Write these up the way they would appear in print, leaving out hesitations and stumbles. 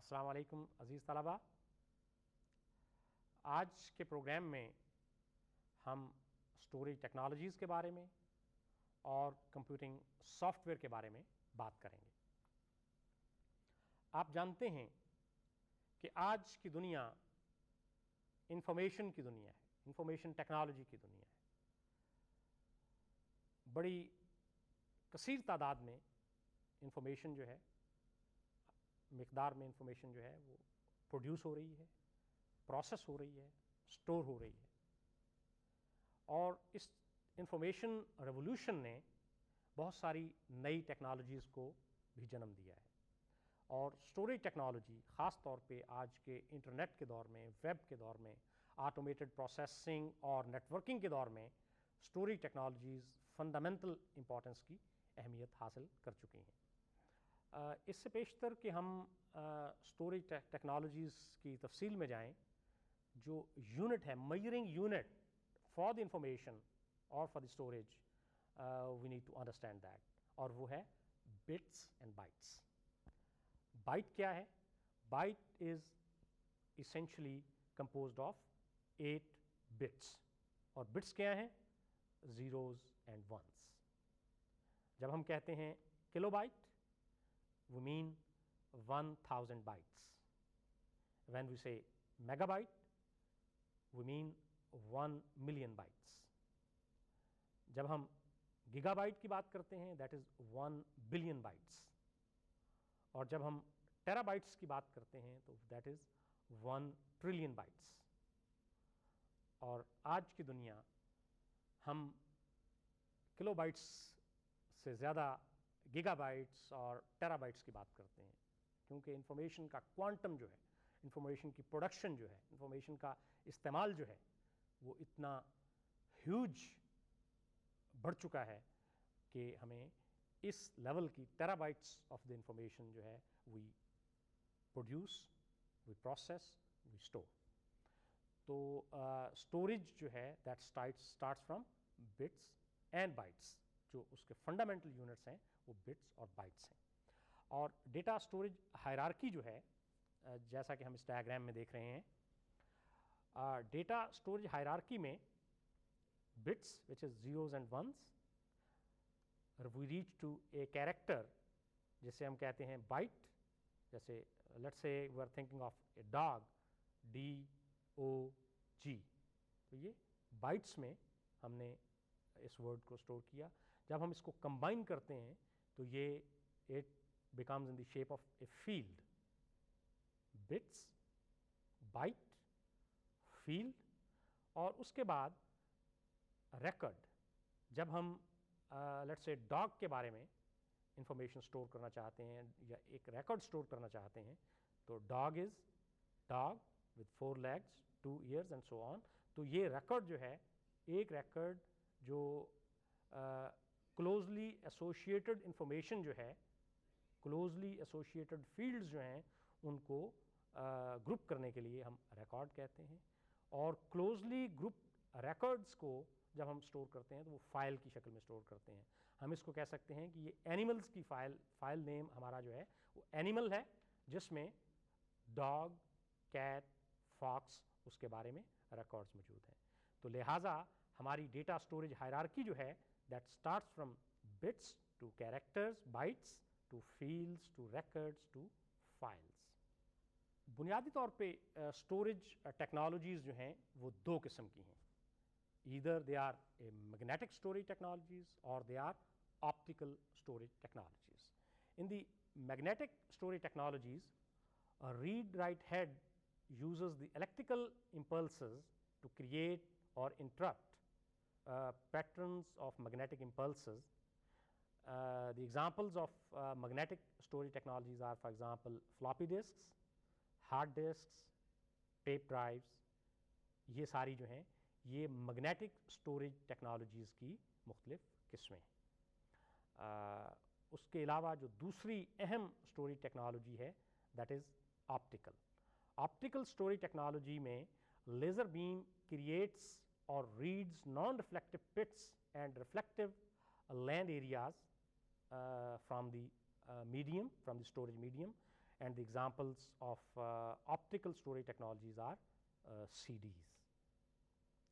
السلام علیکم عزیز طلباء، آج کے پروگرام میں ہم اسٹوریج ٹیکنالوجیز کے بارے میں اور کمپیوٹنگ سافٹ ویئر کے بارے میں بات کریں گے۔ آپ جانتے ہیں کہ آج کی دنیا انفارمیشن کی دنیا ہے، انفارمیشن ٹیکنالوجی کی دنیا ہے۔ بڑی کثیر تعداد میں انفارمیشن جو ہے، مقدار میں انفارمیشن جو ہے وہ پروڈیوس ہو رہی ہے، پروسیس ہو رہی ہے، اسٹور ہو رہی ہے، اور اس انفارمیشن ریولوشن نے بہت ساری نئی ٹیکنالوجیز کو بھی جنم دیا ہے، اور اسٹوریج ٹیکنالوجی خاص طور پہ آج کے انٹرنیٹ کے دور میں، ویب کے دور میں، آٹومیٹڈ پروسیسنگ اور نیٹورکنگ کے دور میں اسٹوریج ٹیکنالوجیز فنڈامنٹل امپورٹنس کی اہمیت حاصل کر چکی ہیں۔ اس سے پیشتر کہ ہم اسٹوریج ٹیکنالوجیز کی تفصیل میں جائیں، جو یونٹ ہے، measuring unit for the information اور for the storage, we need to understand that, اور وہ ہے بٹس اینڈ بائٹس۔ بائٹ کیا ہے؟ Byte is essentially composed of 8 bits، اور بٹس کیا ہیں؟ Zeros and ones. جب ہم کہتے ہیں kilobyte, we mean 1000 bytes. When we say megabyte, we mean 1 million bytes. جب ہم گیگا بائٹ کی بات کرتے ہیں that is 1 billion bytes، اور جب ہم ٹیرا بائٹس کی بات کرتے ہیں تو that is 1 trillion bytes۔ اور آج کی دنیا ہم کلو بائٹس سے زیادہ گیگا بائٹس اور ٹیرا بائٹس کی بات کرتے ہیں، کیونکہ انفارمیشن کا کوانٹم جو ہے، انفارمیشن کی پروڈکشن جو ہے، انفارمیشن کا استعمال جو ہے، وہ اتنا ہیوج بڑھ چکا ہے کہ ہمیں اس لیول کی terabytes of the information جو ہے we produce, we process, we store. تو اسٹوریج جو ہے that starts from bits and bytes, جو اس کے فنڈامنٹل یونٹس ہیں وہ بٹس اور بائٹس ہیں۔ اور ڈیٹا اسٹوریج ہائرارکی جو ہے، جیسا کہ ہم اس ڈائیگرام میں دیکھ رہے ہیں، ڈیٹا اسٹوریج ہائرارکی میں bits which is zeros and ones, we reach to a character جسے ہم کہتے ہیں بائٹ، جیسے let's say we are thinking of a dog, DOG، تو یہ بائٹس میں ہم نے اس ورڈ کو اسٹور کیا۔ جب ہم اس کو کمبائن کرتے ہیں تو یہ it becomes in the shape of a field, bits, byte, field, اور اس کے بعد ریکارڈ۔ جب ہم لیٹس سے ڈاگ کے بارے میں انفارمیشن اسٹور کرنا چاہتے ہیں یا ایک ریکارڈ اسٹور کرنا چاہتے ہیں تو dog is dog with 4 legs 2 ears and so on. تو یہ ریکارڈ جو ہے، ایک ریکارڈ جو کلوزلی ایسوسیٹڈ انفارمیشن جو ہے، کلوزلی ایسوسیٹڈ فیلڈز جو ہیں، ان کو گروپ کرنے کے لیے ہم ریکارڈ کہتے ہیں، اور کلوزلی گروپ ریکارڈز کو جب ہم اسٹور کرتے ہیں تو وہ فائل کی شکل میں اسٹور کرتے ہیں۔ ہم اس کو کہہ سکتے ہیں کہ یہ اینیملز کی فائل نیم ہمارا جو ہے وہ اینیمل ہے، جس میں ڈاگ، کیٹ، فاکس، اس کے بارے میں ریکارڈز موجود ہیں۔ تو لہٰذا ہماری ڈیٹا اسٹوریج ہائرارکی جو ہے that starts from bits to characters, bytes to fields to records to files. بنیادی طور پہ اسٹوریج ٹیکنالوجیز جو ہیں وہ 2 قسم کی ہیں، either they are a magnetic storage technologies اور they are optical storage technologies. In the magnetic storage technologies, a read-write head uses the electrical impulses to create or interrupt patterns of magnetic impulses. The examples of magnetic storage technologies are, for example, floppy disks, hard disks, tape drives. یہ ساری جو ہیں یہ magnetic storage technologies کی مختلف قسمیں ہیں۔ اس کے علاوہ جو دوسری اہم اسٹوریج ٹیکنالوجی ہے that is optical. Optical storage technology میں لیزر بیم کریٹس اور reads non reflective pits and reflective land areas from the medium, from the storage medium, and the examples of optical storage technologies are CDs,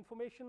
Information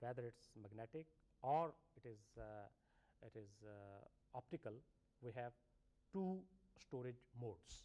whether it's magnetic or it is optical, we have two storage modes.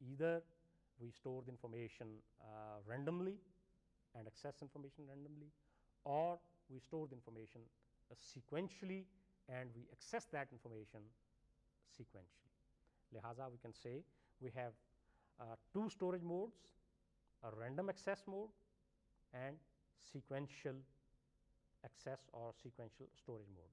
either we store the information randomly and access information randomly, or we store the information sequentially and we access that information sequentially. Lihaza, we can say we have two storage modes, a random access mode and sequential access or sequential storage mode.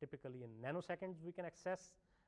typically in nanoseconds we can access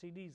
CDs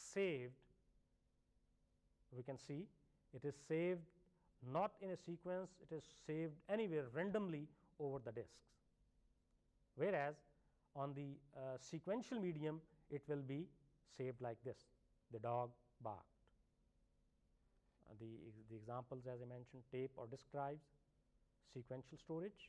saved, we can see it is saved not in a sequence, it is saved anywhere randomly over the disks, whereas on the sequential medium it will be saved like this, the dog barked. The examples as I mentioned, tape or disk drives, sequential storage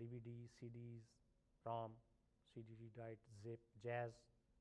DVD, CDs, ROM, CD write, zip, jazz,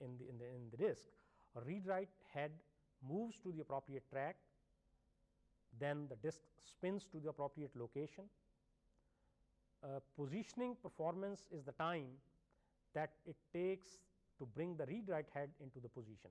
in the disk, a read write head moves to the appropriate track, then the disk spins to the appropriate location. Positioning performance is the time that it takes to bring the read write head into the position.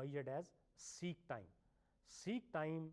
measured as seek time. seek time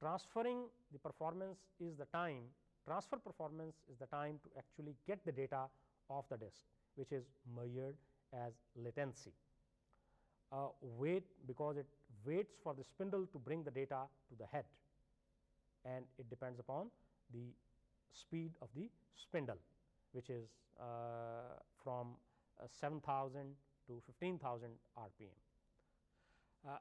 transferring the performance is the time, transfer performance is the time to actually get the data of the disk, which is measured as latency. Wait, because it waits for the spindle to bring the data to the head, and it depends upon the speed of the spindle, which is from 7,000 to 15,000 RPM.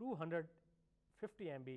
250 MB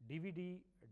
DVD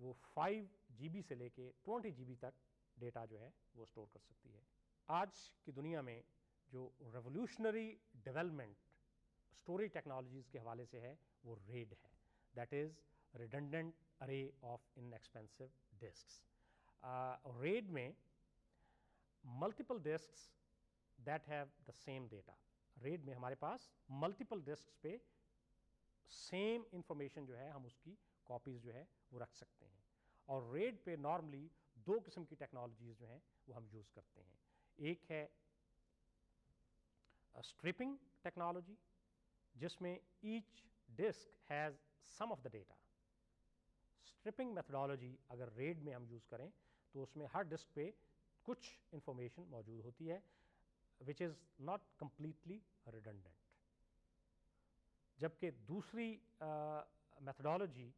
وہ 5 GB سے لے کے 20 GB تک data جو ہے وہ store کر سکتی ہے. آج کی دنیا میں جو ریولیوشنری ڈیولپمنٹ اسٹوریج ٹیکنالوجیز کے حوالے سے ہے وہ ریڈ ہے. That is redundant array of inexpensive disks. RAID میں multiple disks that have the same data. RAID میں ہمارے پاس ملٹیپل ڈسکس پہ سیم انفارمیشن جو ہے ہم اس کی کاپیز جو ہے وہ رکھ سکتے ہیں. اور ریڈ پہ نارملی 2 قسم کی ٹیکنالوجیز جو ہیں وہ ہم یوز کرتے ہیں. ایک ہے اسٹرپنگ ٹیکنالوجی جس میں each disk has some of the data. Striping methodology اگر ریڈ میں ہم یوز کریں تو اس میں ہر ڈسک پہ کچھ انفارمیشن موجود ہوتی ہے وچ از ناٹ کمپلیٹلی ریڈنڈنٹ. جبکہ دوسری میتھڈالوجی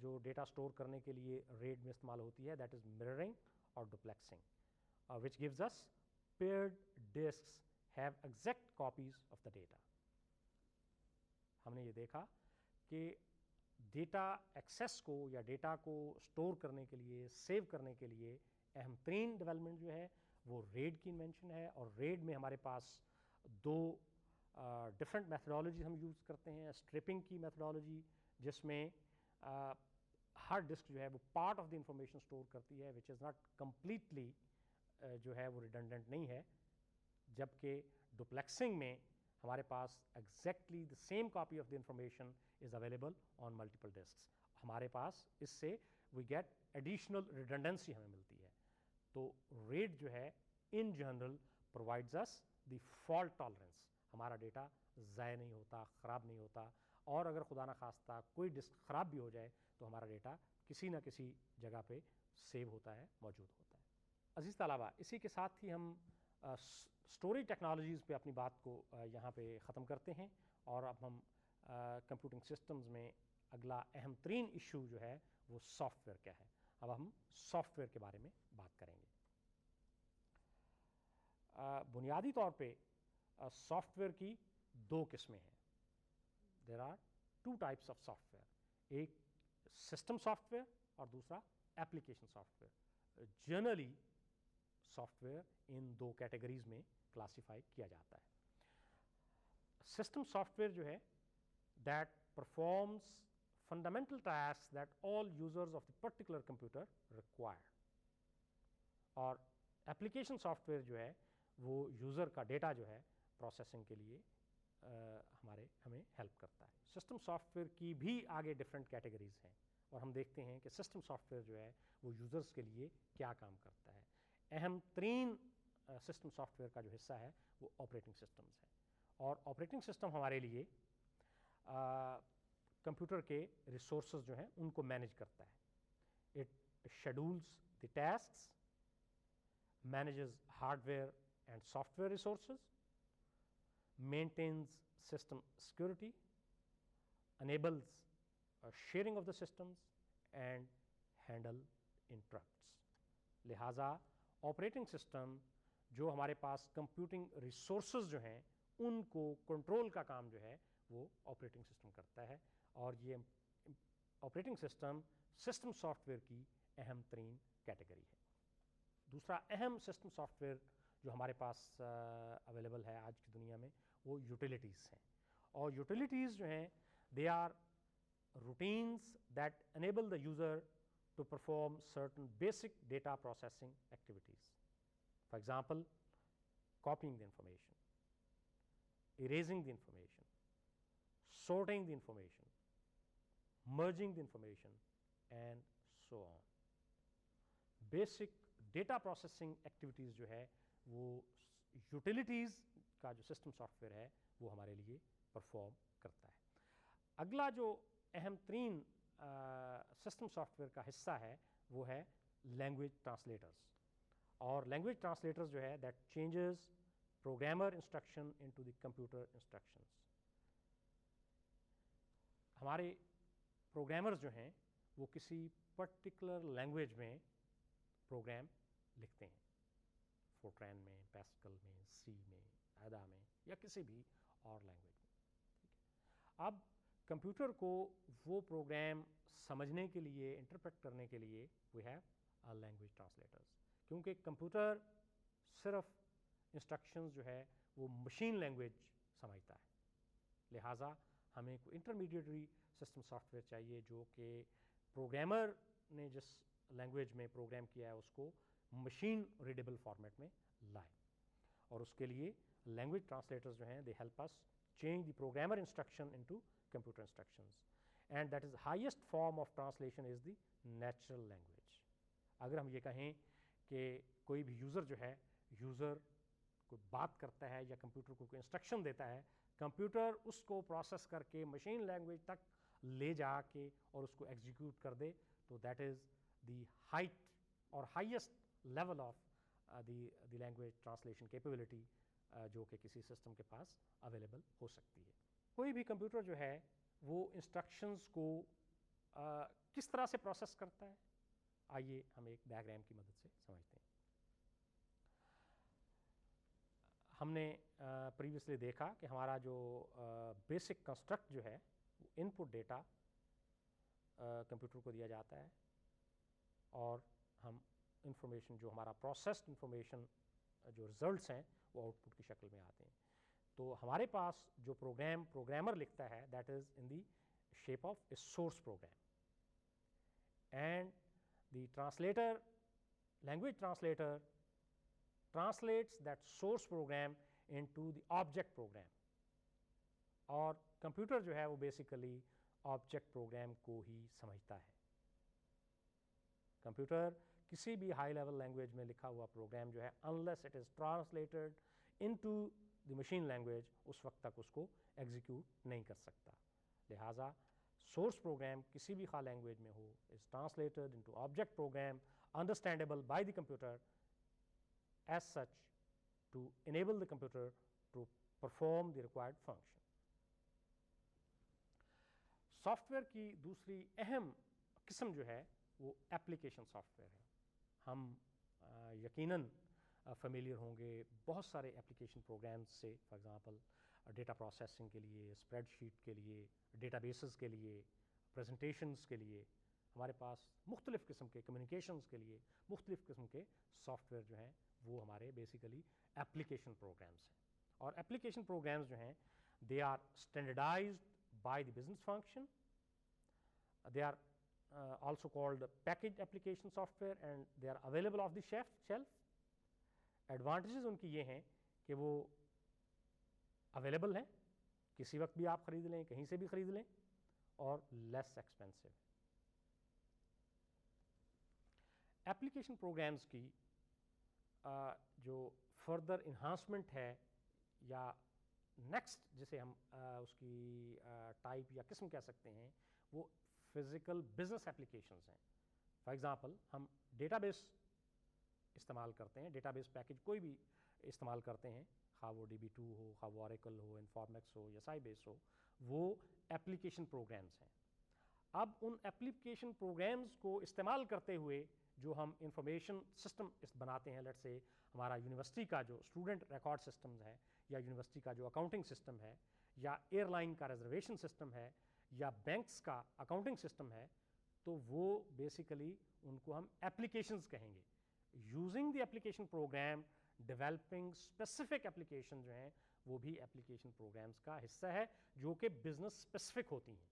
جو ڈیٹا اسٹور کرنے کے لیے ریڈ میں استعمال ہوتی ہے دیٹ از مررنگ اور duplexing which gives us paired disks have exact copies of the data. ہم نے یہ دیکھا کہ ڈیٹا ایکسیس کو یا ڈیٹا کو اسٹور کرنے کے لیے سیو کرنے کے لیے اہم ترین ڈیولپمنٹ جو ہے وہ ریڈ کی انوینشن ہے. اور ریڈ میں ہمارے پاس 2 ڈفرینٹ میتھڈالوجیز ہم یوز کرتے ہیں. اسٹرپنگ کی میتھڈالوجی جس میں ہر ڈسک جو ہے وہ part of the information store کرتی ہے وچ از ناٹ کمپلیٹلی جو ہے وہ ریڈنڈنٹ نہیں ہے. جبکہ ڈپلیکسنگ میں ہمارے پاس exactly the same copy of the information is available on multiple disks. ہمارے پاس اس سے وی گیٹ ایڈیشنل ریڈنڈنسی ہمیں ملتی ہے. تو ریڈ جو ہے in general provides us the fault tolerance. ہمارا ڈیٹا ضائع نہیں ہوتا, خراب نہیں ہوتا, اور اگر خدا نخواستہ کوئی ڈسک خراب بھی ہو جائے تو ہمارا ڈیٹا کسی نہ کسی جگہ پہ سیو ہوتا ہے, موجود ہوتا ہے. عزیز طلباء, اسی کے ساتھ ہی ہم اسٹوریج ٹیکنالوجیز پہ اپنی بات کو یہاں پہ ختم کرتے ہیں. اور اب ہم کمپیوٹنگ سسٹمز میں اگلا اہم ترین ایشو جو ہے وہ سافٹ ویئر کا ہے. اب ہم سافٹ ویئر کے بارے میں بات کریں گے. بنیادی طور پہ سافٹ ویئر کی 2 قسمیں ہیں. There are 2 types of software. ایک سسٹم سافٹ ویئر اور دوسرا application software. Generally software ان 2 کیٹیگریز میں کلاسیفائی کیا جاتا ہے. سسٹم سافٹ ویئر جو ہے that performs fundamental task that all users of the particular computer require. اور ایپلیکیشن سافٹ ویئر جو ہے وہ یوزر کا ڈیٹا جو ہے پروسیسنگ کے لیے ہمیں ہیلپ کرتا ہے. سسٹم سافٹ ویئر کی بھی آگے ڈفرینٹ کیٹیگریز ہیں اور ہم دیکھتے ہیں کہ سسٹم سافٹ ویئر جو ہے وہ یوزرز کے لیے کیا کام کرتا ہے. اہم ترین سسٹم سافٹ ویئر کا جو حصہ ہے وہ آپریٹنگ سسٹمز ہے. اور آپریٹنگ سسٹم ہمارے لیے کمپیوٹر کے ریسورسز جو ہیں ان کو مینیج کرتا ہے. It schedules the tasks, manages hardware and software resources, maintains system security, enables sharing of the systems and handle interrupts. لہٰذا آپریٹنگ سسٹم جو ہمارے پاس کمپیوٹنگ ریسورسز جو ہیں ان کو کنٹرول کا کام جو ہے وہ آپریٹنگ سسٹم کرتا ہے. اور یہ operating system system soft where کی اہم ترین کیٹیگری ہے. دوسرا اہم سسٹم سافٹ ویئر جو ہمارے پاس اویلیبل ہے آج کی دنیا میں وہ یوٹیلیٹیز ہیں. اور یوٹیلیٹیز جو ہیں they are routines that enable the user to perform certain basic data processing activities. For example copying the information, erasing the information, sorting the information, merging the information and so on. Basic data processing activities جو ہے وہ utilities کا جو system soft where ہے وہ ہمارے لیے perform کرتا ہے. اگلا جو اہم ترین سسٹم سافٹ ویئر کا حصہ ہے وہ ہے لینگویج ٹرانسلیٹرز. اور لینگویج ٹرانسلیٹرز جو ہے that changes programmer instruction into the computer instructions. ہمارے پروگرامرز جو ہیں وہ کسی پرٹیکولر لینگویج میں پروگرام لکھتے ہیں. فورٹرین میں, پیسکل میں, سی میں, ایڈا میں یا کسی بھی اور لینگویج میں. اب کمپیوٹر کو وہ پروگرام سمجھنے کے لیے, انٹرپریٹ کرنے کے لیے وی ہیو لینگویج ٹرانسلیٹرز, کیونکہ کمپیوٹر صرف انسٹرکشنز جو ہے وہ مشین لینگویج سمجھتا ہے, لہٰذا ہمیں کوئی انٹرمیڈیٹری سسٹم سافٹ ویئر چاہیے جو کہ پروگرامر نے جس لینگویج میں پروگرام کیا ہے اس کو مشین ریڈیبل فارمیٹ میں لائے, اور اس کے لیے لینگویج ٹرانسلیٹرز جو ہیں they help us change the programmer instruction into computer instructions, and that is highest form of translation is the natural language. اگر ہم یہ کہیں کہ کوئی بھی یوزر جو ہے, یوزر کوئی بات کرتا ہے یا کمپیوٹر کو کوئی انسٹرکشن دیتا ہے, کمپیوٹر اس کو پروسیس کر کے مشین لینگویج تک لے جا کے اور اس کو ایگزیکیوٹ کر دے, تو دیٹ از دی ہائٹ اور highest level of the language translation capability جو کہ کسی سسٹم کے پاس اویلیبل ہو سکتی ہے. کوئی بھی کمپیوٹر جو ہے وہ انسٹرکشنز کو کس طرح سے پروسیس کرتا ہے, آئیے ہم ایک ڈائیگرام کی مدد سے سمجھتے ہیں. ہم نے پریویسلی دیکھا کہ ہمارا جو بیسک کنسٹرکٹ جو ہے وہ ان پٹ ڈیٹا کمپیوٹر کو دیا جاتا ہے, اور ہم انفارمیشن جو ہمارا پروسیسڈ انفارمیشن جو ریزلٹس ہیں وہ آؤٹ پٹ کی شکل میں آتے ہیں. تو ہمارے پاس جو پروگرامر لکھتا ہے that is in the shape of a source program, and the translator, language translator translates that source program into the object program, اور کمپیوٹر جو ہے وہ بیسیکلی آبجیکٹ پروگرام کو ہی سمجھتا ہے. کمپیوٹر کسی بھی ہائی لیول لینگویج میں لکھا ہوا پروگرام جو ہے unless it is translated into the machine language اس وقت تک اس کو ایگزیکیوٹ نہیں کر سکتا. لہٰذا سورس پروگرام کسی بھی خواہ لینگویج میں ہو is translated into object program understandable by the computer as such to enable the computer to perform the required function. Soft where کی دوسری اہم قسم جو ہے وہ ایپلیکیشن سافٹ ویئر ہے. ہم یقیناً فیملیئر ہوں گے بہت سارے ایپلیکیشن پروگرامز سے, فار ایگزامپل ڈیٹا پروسیسنگ کے لیے, اسپریڈ شیٹ کے لیے, ڈیٹا بیسز کے لیے, پریزنٹیشنز کے لیے ہمارے پاس مختلف قسم کے, کمیونیکیشنز کے لیے مختلف قسم کے سافٹ ویئر جو ہیں وہ ہمارے بیسیکلی ایپلیکیشن پروگرامز ہیں. اور ایپلیکیشن پروگرامز جو ہیں they are standardized by the business function, they are also called package application software, and they are available off the shelf. Advantages ان کی یہ ہیں کہ وہ اویلیبل ہیں, کسی وقت بھی آپ خرید لیں, کہیں سے بھی خرید لیں, اور لیس ایکسپینسو. ایپلیکیشن پروگرامز کی جو فردر انہانسمنٹ ہے یا نیکسٹ جسے ہم اس کی ٹائپ یا قسم کہہ سکتے ہیں وہ فزیکل بزنس ایپلیکیشنز ہیں. فار ایگزامپل ہم ڈیٹا بیس استعمال کرتے ہیں, ڈیٹا بیس پیکج کوئی بھی استعمال کرتے ہیں, خواہ وہ DB2 ہو, خواہ وہ اوریکل ہو, انفارمیکس ہو یا سائبیس ہو, وہ ایپلیکیشن پروگرامز ہیں. اب ان ایپلیکیشن پروگرامز کو استعمال کرتے ہوئے جو ہم انفارمیشن سسٹم بناتے ہیں, لیٹ سے ہمارا یونیورسٹی کا جو اسٹوڈنٹ ریکارڈ سسٹم ہے, یا یونیورسٹی کا جو اکاؤنٹنگ سسٹم ہے, یا ایئر لائن کا ریزرویشن سسٹم ہے, یا بینکس کا اکاؤنٹنگ سسٹم ہے, تو وہ بیسیکلی ان کو ہم ایپلیکیشنز کہیں گے. Using the application program developing specific application جو ہیں وہ بھی ایپلیکیشن پروگرامز کا حصہ ہے جو کہ بزنس اسپیسیفک ہوتی ہیں,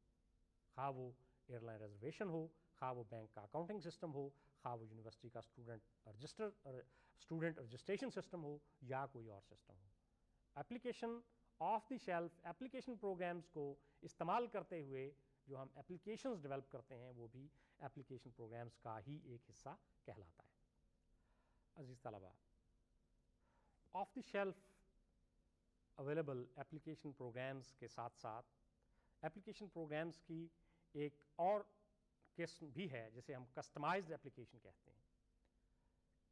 خواہ وہ ایئر لائن ریزرویشن ہو, خواہ وہ بینک کا اکاؤنٹنگ سسٹم ہو, خواہ وہ یونیورسٹی کا اسٹوڈنٹ رجسٹریشن سسٹم ہو, یا کوئی اور سسٹم ہو. Application off the shelf application programs کو استعمال کرتے ہوئے جو ہم ایپلیکیشنز ڈیولپ کرتے ہیں وہ بھی ایپلیکیشن پروگرامز کا ہی ایک حصہ کہلاتا ہے. عزیز طلباء, off the shelf available application programs کے ساتھ ساتھ ایپلیکیشن پروگرامز کی ایک اور قسم بھی ہے جسے ہم کسٹمائزڈ ایپلیکیشن کہتے ہیں.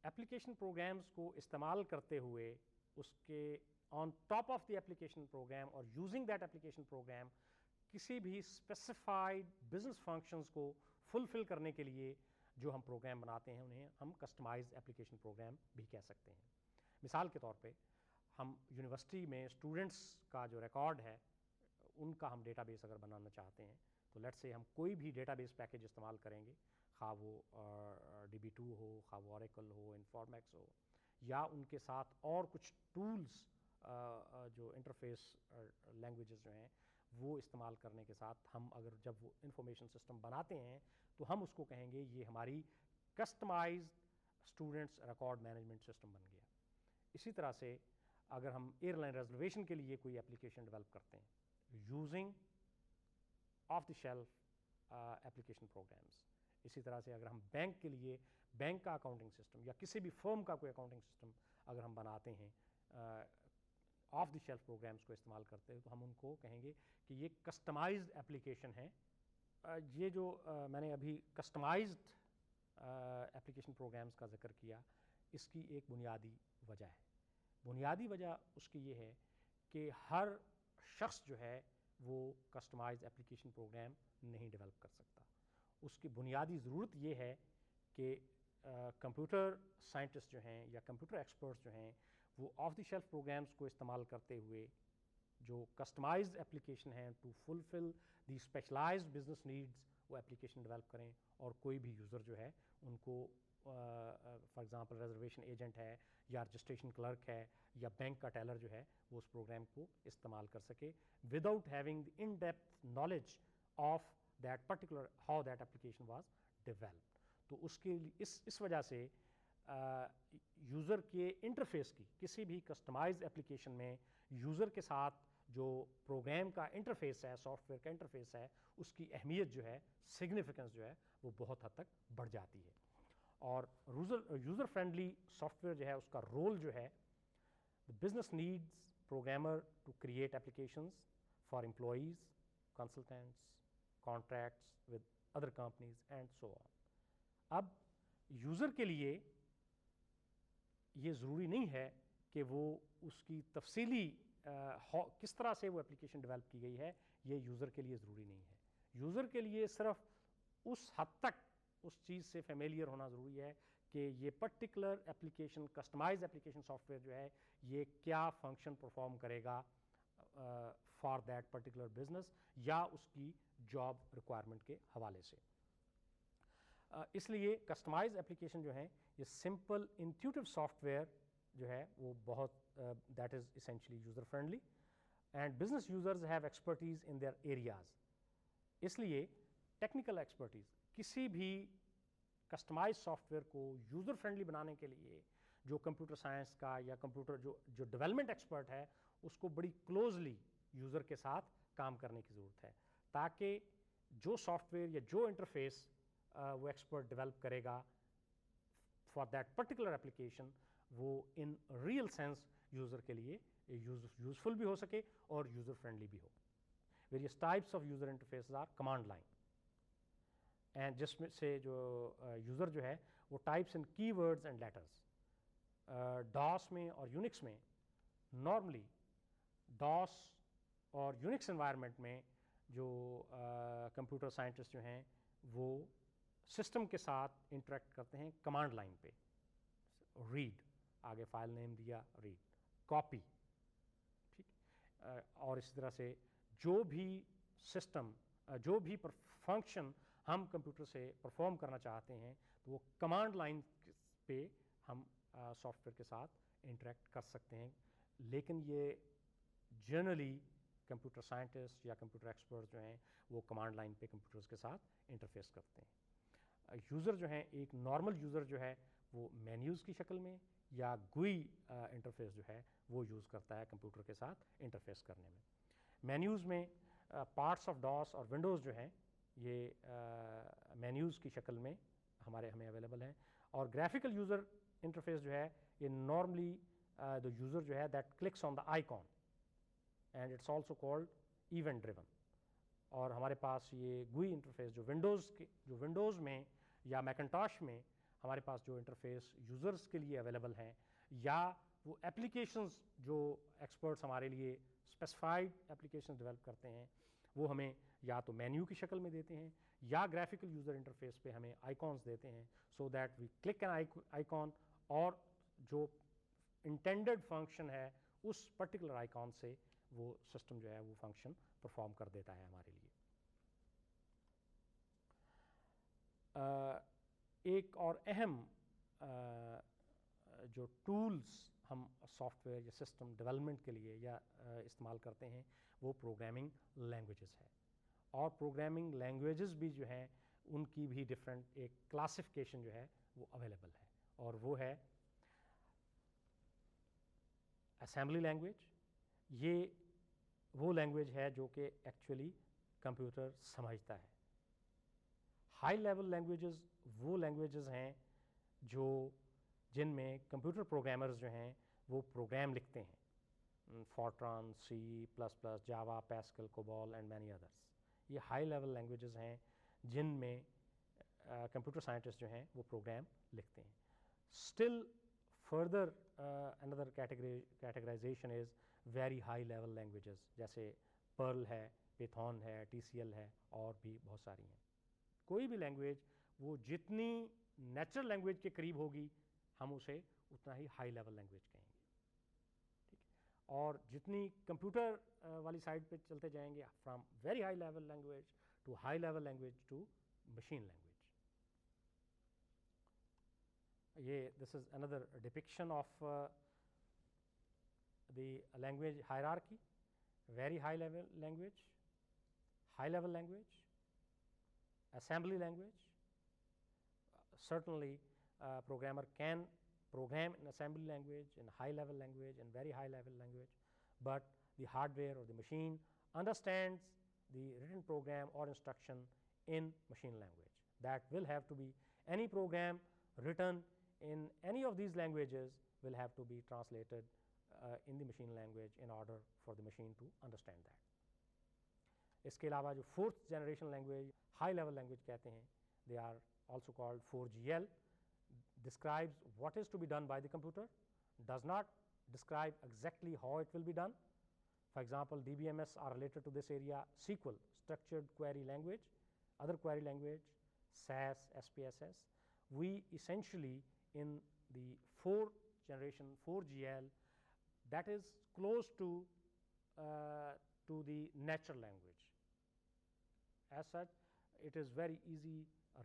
ایپلیکیشن پروگرامز کو استعمال کرتے ہوئے اس کے on top of the application program اور یوزنگ دیٹ ایپلیکیشن پروگرام کسی بھی اسپیسیفائڈ بزنس فنکشنز کو فلفل کرنے کے لیے جو ہم پروگرام بناتے ہیں انہیں ہم کسٹمائزڈ ایپلیکیشن پروگرام بھی کہہ سکتے ہیں. مثال کے طور پہ ہم یونیورسٹی میں اسٹوڈنٹس کا جو ریکارڈ ہے ان کا ہم ڈیٹا بیس اگر بنانا چاہتے ہیں تو لیٹ سے ہم کوئی بھی ڈیٹا بیس پیکیج استعمال کریں گے، خواہ وہ DB2 ہو، خواہ وہ اوریکل ہو، انفارمیکس ہو، یا ان کے ساتھ اور کچھ ٹولز جو انٹرفیس لینگویجز جو ہیں وہ استعمال کرنے کے ساتھ ہم اگر جب وہ انفارمیشن سسٹم بناتے ہیں تو ہم اس کو کہیں گے یہ ہماری customized students record management system بن گیا. اسی طرح سے اگر ہم ایئر لائن ریزرویشن کے لیے کوئی اپلیکیشن ڈیولپ کرتے ہیں using of the shelf application programs, اسی طرح سے اگر ہم بینک کے لیے بینک کا اکاؤنٹنگ سسٹم یا کسی بھی فرم کا کوئی اکاؤنٹنگ سسٹم اگر ہم بناتے ہیں آف دی شیلف پروگرامس کو استعمال کرتے ہیں تو ہم ان کو کہیں گے کہ یہ کسٹمائزڈ اپلیکیشن ہے. یہ جو میں نے ابھی کسٹمائزڈ اپلیکیشن پروگرامس کا ذکر کیا، اس کی ایک بنیادی وجہ ہے. بنیادی وجہ اس کی یہ ہے کہ ہر شخص جو ہے وہ کسٹمائزڈ اپلیکیشن پروگرام نہیں ڈیولپ کر سکتا. اس کی بنیادی ضرورت یہ ہے کہ کمپیوٹر سائنٹسٹ جو ہیں یا کمپیوٹر ایکسپرٹس جو ہیں وہ آف دی شیلف پروگرامس کو استعمال کرتے ہوئے جو کسٹمائزڈ اپلیکیشن ہیں to fulfil the specialised business needs وہ اپلیکیشن ڈیولپ کریں، اور کوئی بھی یوزر جو ہے ان کو فار ایگزامپل ریزرویشن ایجنٹ ہے یا رجسٹریشن کلرک ہے یا بینک کا ٹیلر جو ہے وہ اس پروگرام کو استعمال کر سکے without having the in depth knowledge of that particular how that application was developed. تو اس کے اس وجہ سے یوزر کے انٹرفیس کی کسی بھی کسٹمائزڈ اپلیکیشن میں یوزر کے ساتھ جو پروگرام کا انٹرفیس ہے، سافٹ ویئر کا انٹرفیس ہے، اس کی اہمیت جو ہے، سگنیفیکنس جو ہے وہ بہت حد تک بڑھ جاتی ہے. اور یوزر فرینڈلی سافٹ ویئر جو ہے اس کا رول جو ہے business needs programmer to create applications for employees, consultants, contracts with other companies and so on. اب یوزر کے لیے یہ ضروری نہیں ہے کہ وہ اس کی تفصیلی کس طرح سے وہ اپلیکیشن ڈیولپ کی گئی ہے، یہ یوزر کے لیے ضروری نہیں ہے. یوزر کے لیے صرف اس حد تک اس چیز سے فیملیئر ہونا ضروری ہے کہ یہ particular application customise application software جو ہے یہ کیا فنکشن پرفارم کرے گا فار دیٹ پرٹیکولر بزنس یا اس کی جاب ریکوائرمنٹ کے حوالے سے. اس لیے کسٹمائز اپلیکیشن جو ہیں یہ سمپل انٹیوٹیو سافٹ ویئر جو ہے وہ بہت that is essentially user friendly and business users have expertise in their areas. اس لیے ٹیکنیکل ایکسپرٹیز کسی بھی کسٹمائز سافٹ ویئر کو یوزر فرینڈلی بنانے کے لیے جو کمپیوٹر سائنس کا یا کمپیوٹر جو ڈیولپمنٹ ایکسپرٹ ہے اس کو بڑی کلوزلی یوزر کے ساتھ کام کرنے کی ضرورت ہے تاکہ جو سافٹ ویئر یا جو انٹرفیس وہ ایکسپرٹ ڈیولپ کرے گا فار دیٹ پرٹیکولر اپلیکیشن وہ ان ریئل سینس یوزر کے لیے یوزفل بھی ہو سکے اور یوزر فرینڈلی بھی ہو. Various types of user interfaces are command line and جس میں سے جو یوزر جو ہے وہ ٹائپس ان کی ورڈز اینڈ لیٹرز. ڈاس میں اور یونکس میں نارملی ڈاس اور یونکس انوائرمنٹ میں جو کمپیوٹر سائنٹسٹ جو ہیں وہ سسٹم کے ساتھ انٹریکٹ کرتے ہیں کمانڈ لائن پہ. ریڈ، آگے فائل نیم دیا ریڈ، کاپی، ٹھیک. اور اسی طرح سے جو بھی سسٹم جو بھی فنکشن ہم کمپیوٹر سے پرفارم کرنا چاہتے ہیں تو وہ کمانڈ لائن پہ ہم سافٹ ویئر کے ساتھ انٹریکٹ کر سکتے ہیں. لیکن یہ جنرلی کمپیوٹر سائنٹسٹ یا کمپیوٹر ایکسپرٹ جو ہیں وہ کمانڈ لائن پہ کمپیوٹرز کے ساتھ انٹرفیس کرتے ہیں. یوزر جو ہیں ایک نارمل یوزر جو ہے وہ مینیوز کی شکل میں یا گوئی انٹرفیس جو ہے وہ یوز کرتا ہے کمپیوٹر کے ساتھ انٹرفیس کرنے میں. مینیوز میں پارٹس آف ڈاس اور ونڈوز جو ہیں یہ مینیوز کی شکل میں ہمیں اویلیبل ہیں. اور گرافیکل یوزر انٹرفیس جو ہے یہ نارملی دا یوزر جو ہے that clicks on the icon and it's also called event driven. اور ہمارے پاس یہ گوئی انٹرفیس جو ونڈوز میں یا میکنٹاش میں ہمارے پاس جو انٹرفیس یوزرز کے لیے اویلیبل ہیں یا وہ اپلیکیشنز جو ایکسپرٹس ہمارے لیے اسپیسیفائڈ اپلیکیشن ڈیولپ کرتے ہیں وہ ہمیں یا تو مینیو کی شکل میں دیتے ہیں یا گرافیکل یوزر انٹرفیس پہ ہمیں آئیکونس دیتے ہیں so that we click an icon اور جو انٹینڈڈ فنکشن ہے اس پرٹیکولر آئیکن سے وہ سسٹم جو ہے وہ فنکشن پرفارم کر دیتا ہے ہمارے لیے. ایک اور اہم جو ٹولز ہم سافٹ ویئر یا سسٹم ڈیولپمنٹ کے لیے یا استعمال کرتے ہیں وہ پروگرامنگ لینگویجز ہے. اور پروگرامنگ لینگویجز بھی جو ہیں ان کی بھی ڈفرینٹ ایک کلاسیفیکیشن جو ہے وہ اویلیبل ہے, اور وہ ہے اسمبلی لینگویج. یہ وہ لینگویج ہے جو کہ ایکچولی کمپیوٹر سمجھتا ہے. ہائی لیول لینگویجز وہ لینگویجز ہیں جن میں کمپیوٹر پروگرامرز جو ہیں وہ پروگرام لکھتے ہیں, Fortran, C plus plus, Java, Pascal, COBOL and many others. یہ ہائی لیول لینگویجز ہیں جن میں کمپیوٹر سائنٹسٹ جو ہیں وہ پروگرام لکھتے ہیں. اسٹل فردر اندر categorisation is very high level languages, جیسے پرل ہے, پیتھون ہے, ٹی سی ایل ہے, اور بھی بہت ساری ہیں. کوئی بھی لینگویج وہ جتنی نیچرل لینگویج کے قریب ہوگی ہم اسے اتنا ہی ہائی لیول لینگویج کہیں گے. ٹھیک ہے, اور جتنی کمپیوٹر والی سائڈ پہ چلتے جائیں گے from very high level language to high level language to machine language. یہ this is under depiction of the language hierarchy. Very high level language, high level language, assembly language. Certainly programmer can program in assembly language, in high level language, in very high level language, but the hardware or the machine understands the written program or instruction in machine language. That will have to be, any program written in any of these languages will have to be translated in the machine language in order for the machine to understand that. اس کے علاوہ جو fourth generation language high level language کہتے ہیں, they are also called 4GL, describes what is to be done by the computer, does not describe exactly how it will be done. For example, DBMS are related to this area. SQL, structured query language, other query language, SAS, SPSS. We essentially in the fourth generation 4GL, that is close to the natural language. As such, it is very easy,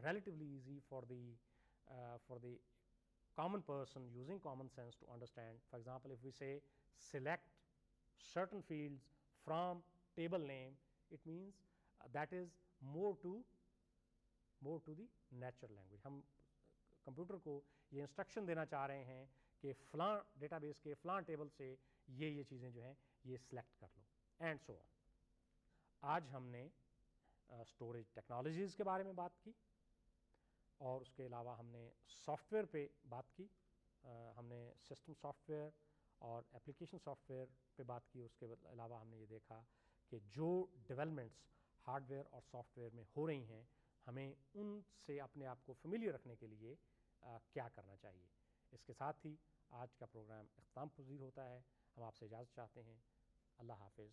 relatively easy for the common person using common sense to understand. For example, if we say select certain fields from table name, it means that is more to the natural language. ہم computer کو یہ instruction دینا چاہ رہے ہیں کہ فلاں data base کے فلاں ٹیبل سے یہ چیزیں جو ہیں یہ سلیکٹ کر لو, اینڈ سو آن. آج ہم نے اسٹوریج ٹیکنالوجیز کے بارے میں بات کی, اور اس کے علاوہ ہم نے سافٹ ویئر پہ بات کی. ہم نے سسٹم سافٹ ویئر اور اپلیکیشن سافٹ ویئر پہ بات کی. اس کے علاوہ ہم نے یہ دیکھا کہ جو ڈیولپمنٹس ہارڈ ویئر اور سافٹ ویئر میں ہو رہی ہیں ہمیں ان سے اپنے آپ کو فیملیئر رکھنے کے لیے کیا کرنا چاہیے. اس کے ساتھ ہی آج کا پروگرام اختتام پذیر ہوتا ہے. ہم آپ سے اجازت چاہتے ہیں. اللہ حافظ.